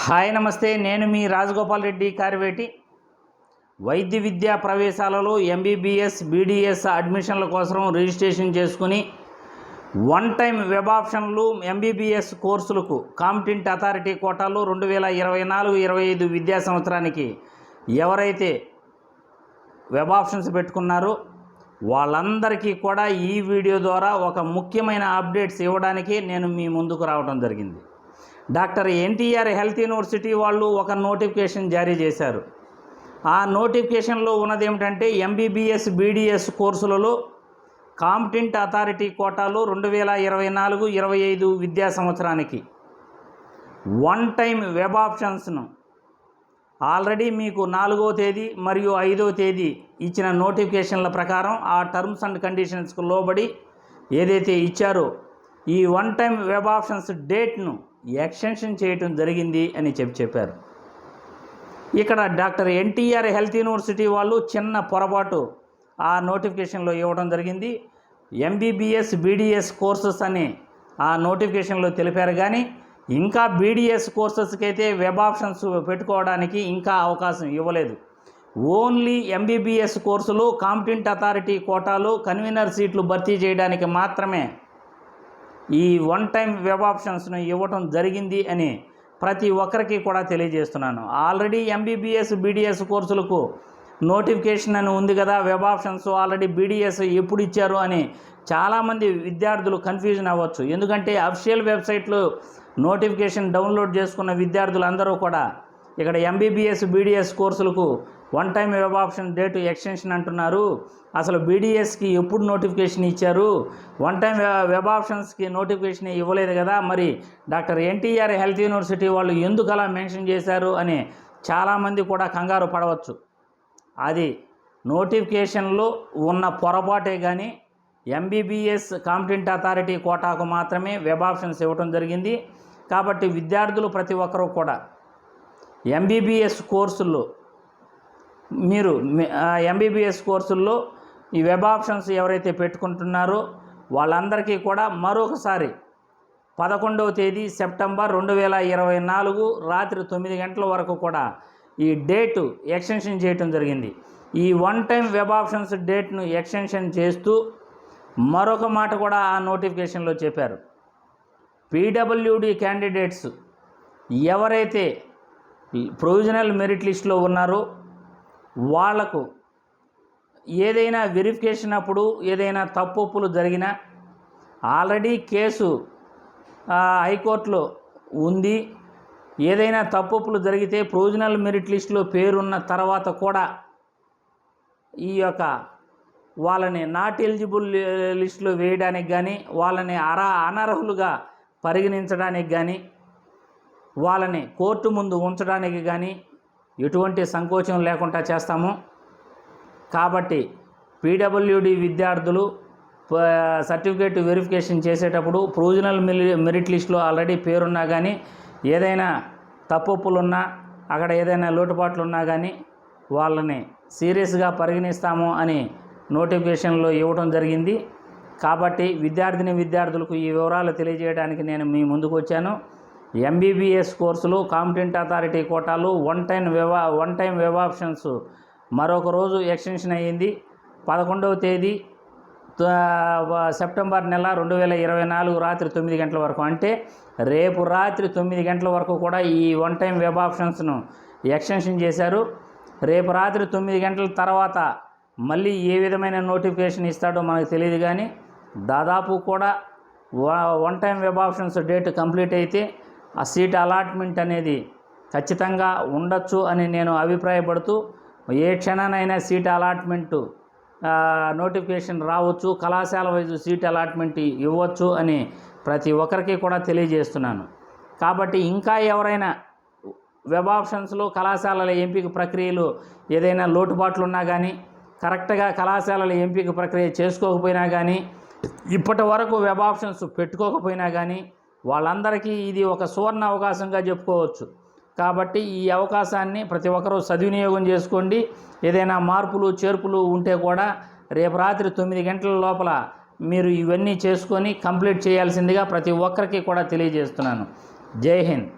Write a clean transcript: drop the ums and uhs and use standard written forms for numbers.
Hi నమస్తే, నేను మీ రాజగోపాల్ రెడ్డి కార్వేటి. వైద్య విద్యా ప్రవేశాలలో ఎంబీబీఎస్ బీడీఎస్ అడ్మిషన్ల కోసం రిజిస్ట్రేషన్ చేసుకుని వన్ టైం వెబ్ ఆప్షన్లు ఎంబీబీఎస్ కోర్సులకు కాంపిటెంట్ అథారిటీ కోటాలో 2024-25 విద్యా సంవత్సరానికి ఎవరైతే వెబ్ ఆప్షన్స్ పెట్టుకున్నారో వాళ్ళందరికీ కూడా ఈ వీడియో ద్వారా ఒక ముఖ్యమైన అప్డేట్స్ ఇవ్వడానికి నేను మీ ముందుకు రావడం జరిగింది. డాక్టర్ ఎన్టీఆర్ హెల్త్ యూనివర్సిటీ వాళ్ళు ఒక నోటిఫికేషన్ జారీ చేశారు. ఆ నోటిఫికేషన్లో ఉన్నది ఏమిటంటే ఎంబీబీఎస్ బీడీఎస్ కోర్సులలో కాంపిటెంట్ అథారిటీ కోటాలో 2024-25 విద్యా సంవత్సరానికి వన్ టైం వెబ్ ఆప్షన్స్ను ఆల్రెడీ మీకు 4వ తేదీ మరియు 5వ తేదీ ఇచ్చిన నోటిఫికేషన్ల ప్రకారం ఆ టర్మ్స్ అండ్ కండిషన్స్కు లోబడి ఏదైతే ఇచ్చారో ఈ వన్ టైం వెబ్ ఆప్షన్స్ డేట్ను ఎక్స్టెన్షన్ చేయటం జరిగింది అని చెప్పారు. ఇక్కడ డాక్టర్ ఎన్టీఆర్ హెల్త్ యూనివర్సిటీ వాళ్ళు చిన్న పొరపాటు ఆ నోటిఫికేషన్లో ఇవ్వడం జరిగింది. ఎంబీబీఎస్ బీడీఎస్ కోర్సెస్ అని ఆ నోటిఫికేషన్లో తెలిపారు, కానీ ఇంకా బీడీఎస్ కోర్సెస్కి అయితే వెబ్ ఆప్షన్స్ పెట్టుకోవడానికి ఇంకా అవకాశం ఇవ్వలేదు. ఓన్లీ ఎంబీబీఎస్ కోర్సులు కాంపిటెంట్ అథారిటీ కోటాలో కన్వీనర్ సీట్లు భర్తీ చేయడానికి మాత్రమే ఈ వన్ టైం వెబ్ ఆప్షన్స్ను ఇవ్వటం జరిగింది అని ప్రతి ఒక్కరికి కూడా తెలియజేస్తున్నాను. ఆల్రెడీ ఎంబీబీఎస్ బీడీఎస్ కోర్సులకు నోటిఫికేషన్ అని ఉంది కదా, వెబ్ ఆప్షన్స్ ఆల్రెడీ బీడీఎస్ ఎప్పుడు ఇచ్చారు అని చాలామంది విద్యార్థులు కన్ఫ్యూజన్ అవ్వచ్చు. ఎందుకంటే అఫీషియల్ వెబ్సైట్లో నోటిఫికేషన్ డౌన్లోడ్ చేసుకున్న విద్యార్థులందరూ కూడా ఇక్కడ ఎంబీబీఎస్ బీడీఎస్ కోర్సులకు one time web option date extension అంటున్నారు. అసలు బీడీఎస్కి ఎప్పుడు నోటిఫికేషన్ ఇచ్చారు, వన్ టైం వెబ్ ఆప్షన్స్కి నోటిఫికేషన్ ఇవ్వలేదు కదా, మరి డాక్టర్ ఎన్టీఆర్ హెల్త్ యూనివర్సిటీ వాళ్ళు ఎందుకు అలా మెన్షన్ చేశారు అని చాలామంది కూడా కంగారు పడవచ్చు. అది నోటిఫికేషన్లో ఉన్న పొరపాటే, కానీ ఎంబీబీఎస్ కాంపిటెంట్ అథారిటీ కోటాకు మాత్రమే వెబ్ ఆప్షన్స్ ఇవ్వడం జరిగింది. కాబట్టి విద్యార్థులు ప్రతి ఒక్కరూ కూడా ఎంబీబీఎస్ కోర్సుల్లో ఎంబీబీఎస్ కోర్సుల్లో ఈ వెబ్ ఆప్షన్స్ ఎవరైతే పెట్టుకుంటున్నారో వాళ్ళందరికీ కూడా మరొకసారి 11వ తేదీ సెప్టెంబర్ 2024 రాత్రి 9 గంటల వరకు కూడా ఈ డేటు ఎక్స్టెన్షన్ చేయటం జరిగింది. ఈ వన్ టైం వెబ్ ఆప్షన్స్ డేట్ను ఎక్స్టెన్షన్ చేస్తూ మరొక మాట కూడా ఆ నోటిఫికేషన్లో చెప్పారు. పీడబ్ల్యూడి క్యాండిడేట్స్ ఎవరైతే ప్రొవిజనల్ మెరిట్ లిస్టులో ఉన్నారో వాళ్లకు ఏదైనా వెరిఫికేషన్ అప్పుడు ఏదైనా తప్పులు జరిగినా, ఆల్రెడీ కేసు హైకోర్టులో ఉంది, ఏదైనా తప్పులు జరిగితే ప్రొవిజనల్ మెరిట్ లిస్టులో పేరున్న తర్వాత కూడా ఈ యొక్క వాళ్ళని నాట్ ఎలిజిబుల్ లిస్టులో వేయడానికి కానీ, వాళ్ళని అనర్హులుగా పరిగణించడానికి కానీ, వాళ్ళని కోర్టు ముందు ఉంచడానికి కానీ ఎటువంటి సంకోచం లేకుండా చేస్తాము. కాబట్టి పీడబ్ల్యూడి విద్యార్థులు సర్టిఫికేట్ వెరిఫికేషన్ చేసేటప్పుడు ప్రొవిజనల్ మెరిట్ లిస్టులో ఆల్రెడీ పేరున్నా కానీ, ఏదైనా తప్పులున్నా, అక్కడ ఏదైనా లోటుపాట్లు ఉన్నా కానీ వాళ్ళని సీరియస్గా పరిగణిస్తాము అని నోటిఫికేషన్లో ఇవ్వడం జరిగింది. కాబట్టి విద్యార్థులకు ఈ వివరాలు తెలియజేయడానికి నేను మీ ముందుకు వచ్చాను. ఎంబీబీఎస్ కోర్సులు కాంపిటెంట్ అథారిటీ కోటాలు వన్ టైం వెబ్ ఆప్షన్స్ మరొక రోజు ఎక్స్టెన్షన్ అయ్యింది. 11వ తేదీ సెప్టెంబర్ నెల 2024 రాత్రి 9 గంటల వరకు, అంటే రేపు రాత్రి 9 గంటల వరకు కూడా ఈ వన్ టైం వెబ్ ఆప్షన్స్ను ఎక్స్టెన్షన్ చేశారు. రేపు రాత్రి 9 గంటల తర్వాత మళ్ళీ ఏ విధమైన నోటిఫికేషన్ ఇస్తాడో మనకు తెలియదు, కానీ దాదాపు కూడా one time web options date complete అయితే ఆ సీట్ అలాట్మెంట్ అనేది ఖచ్చితంగా ఉండొచ్చు అని నేను అభిప్రాయపడుతూ, ఏ క్షణానైనా సీట్ అలాట్మెంట్ నోటిఫికేషన్ రావచ్చు, కళాశాల వైజ్ సీట్ అలాట్మెంట్ ఇవ్వచ్చు అని ప్రతి ఒక్కరికి కూడా తెలియజేస్తున్నాను. కాబట్టి ఇంకా ఎవరైనా వెబ్ ఆప్షన్స్లో కళాశాలల ఎంపిక ప్రక్రియలు ఏదైనా లోటుపాట్లు ఉన్నా కానీ, కరెక్ట్గా కళాశాలల ఎంపిక ప్రక్రియ చేసుకోకపోయినా కానీ, ఇప్పటి వరకు వెబ్ ఆప్షన్స్ పెట్టుకోకపోయినా కానీ వాళ్ళందరికీ ఇది ఒక సువర్ణ అవకాశంగా చెప్పుకోవచ్చు. కాబట్టి ఈ అవకాశాన్ని ప్రతి ఒక్కరూ సద్వినియోగం చేసుకోండి. ఏదైనా మార్పులు చేర్పులు ఉంటే కూడా రేపు రాత్రి 9 గంటల లోపల మీరు ఇవన్నీ చేసుకొని కంప్లీట్ చేయాల్సిందిగా ప్రతి ఒక్కరికి కూడా తెలియజేస్తున్నాను. జై హింద్.